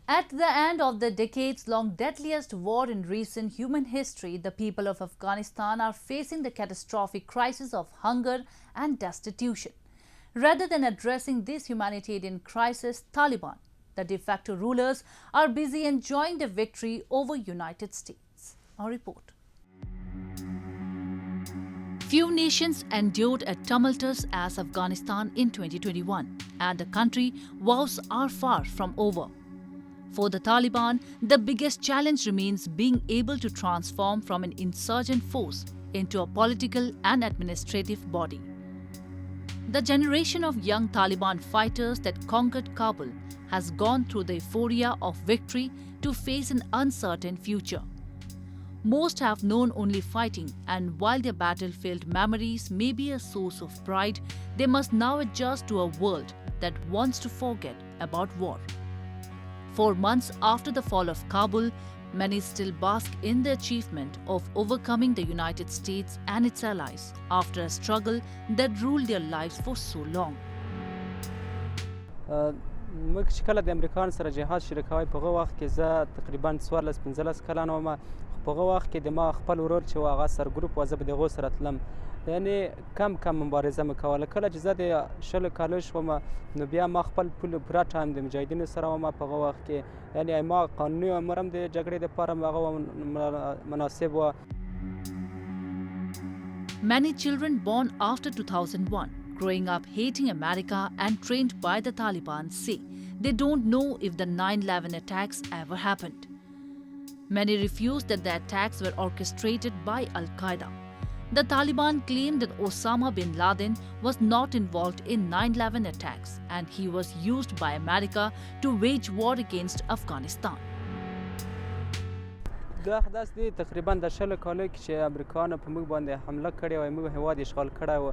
At the end of the decades-long deadliest war in recent human history, the people of Afghanistan are facing the catastrophic crisis of hunger and destitution. Rather than addressing this humanitarian crisis, Taliban, the de facto rulers, are busy enjoying the victory over United States. Our report. Few nations endured a tumultuous as Afghanistan in 2021, and the country woes are far from over. For the Taliban, the biggest challenge remains being able to transform from an insurgent force into a political and administrative body. The generation of young Taliban fighters that conquered Kabul has gone through the euphoria of victory to face an uncertain future. Most have known only fighting, and while their battlefield memories may be a source of pride, they must now adjust to a world that wants to forget about war. 4 months after the fall of Kabul, many still bask in the achievement of overcoming the United States and its allies after a struggle that ruled their lives for so long. موږ چې کله د امریکایانو سره جهاد شروع کوی په هغه وخت کې زه تقریبا 14-15 کلن وم. په هغه وخت کې د ما خپل ورور چې و هغه سرګروپ و زه به د هغو سره تلم، یعنې کم مبارزه مې کوله. کله چې زه د 20 کالو شوم نو بیا ما خپل پوره ټایم د مجاهدینو سره وم. په هغه وخت کې یعنې ما قانوني عمر هم د جګړې دپاره هغه مناسب و. Many children born after 2001, growing up hating America and trained by the Taliban, say they don't know if the 9/11 attacks ever happened. Many refuse that the attacks were orchestrated by Al-Qaeda. The Taliban claimed that Osama bin Laden was not involved in 9/11 attacks and he was used by America to wage war against Afghanistan. دا داس دی تقریبا د 20 کالو کې چې امریکایانو په موږ باندې حمله کړې وه، موږ هېواد اشغال کړی و.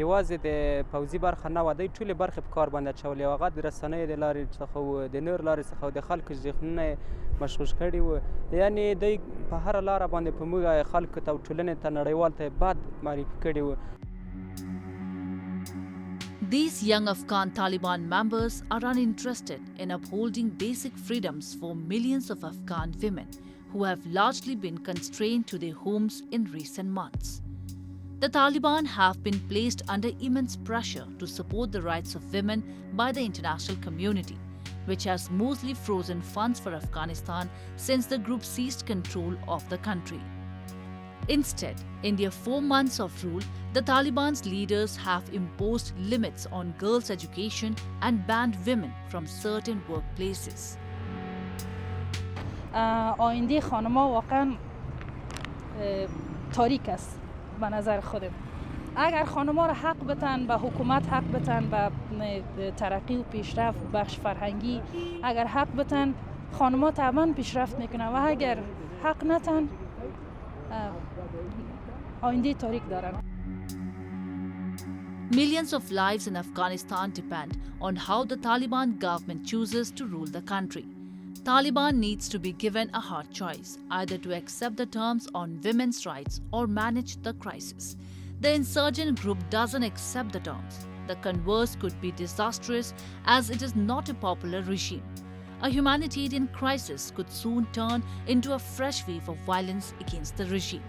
یوازې د پوځي برخه نه وه، دوی ټولې برخې په کار باندې اچولې وه. هغه د رسنیو د لارې څخه و، د نور لارې څخه و، د خلکو ذهنونه یې مشغوش کړي وو. یعنې دوی په هره لاره باندې په موږ خلکو ته او ټولنې ته نړیوال ته بد معرفي کړي وو. These young Afghan Taliban members are uninterested in upholding basic freedoms for millions of Afghan women who have largely been constrained to their homes in recent months. The Taliban have been placed under immense pressure to support the rights of women by the international community, which has mostly frozen funds for Afghanistan since the group seized control of the country. Instead, in their 4 months of rule, the Taliban's leaders have imposed limits on girls' education and banned women from certain workplaces. آینده خانم‌ها واقعا تاریک است به نظر خودم. اگر خانم‌ها را حق بدن، به حکومت حق بدن، به ترقی و پیشرفت بخش فرهنگی اگر حق بدن، خانم‌ها طبعا پیشرفت میکنن و اگر حق ندن آینده تاریک دارن. Millions of lives in Afghanistan depend on how the Taliban government chooses to rule the country. Taliban needs to be given a hard choice, either to accept the terms on women's rights or manage the crisis. The insurgent group doesn't accept the terms. The converse could be disastrous as it is not a popular regime. A humanitarian crisis could soon turn into a fresh wave of violence against the regime.